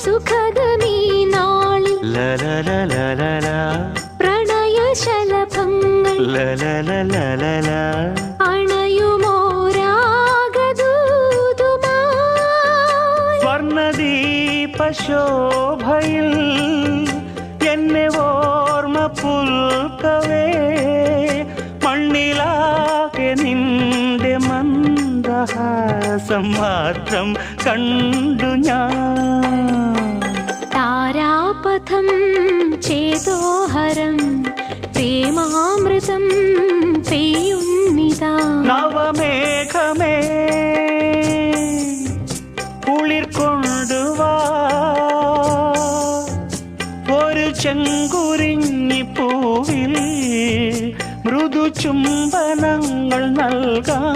സുഖദമീ നാളിൽ പ്രണയശലഭങ്ങൾ അണയുമോരാഗദൂതുമായി സ്വർണദീപശോഭയിൽ എന്നെ ഓർമ്മ പുൽക്കവേ മണ്ണിലാകെ നിന്റെ മന്ദഹാസം മാത്രം കണ്ടു ഞാൻ. താരാപഥം ചേതോഹരം പ്രേമാമൃതം പെയ്യുന്നിതാ. നവമേഘമേ കുളിർ കൊണ്ടുവാ ഒരു ചെങ്കുരിഞ്ഞി പൂവിൽ മൃദു ചുംബനങ്ങൾ നൽകാൻ.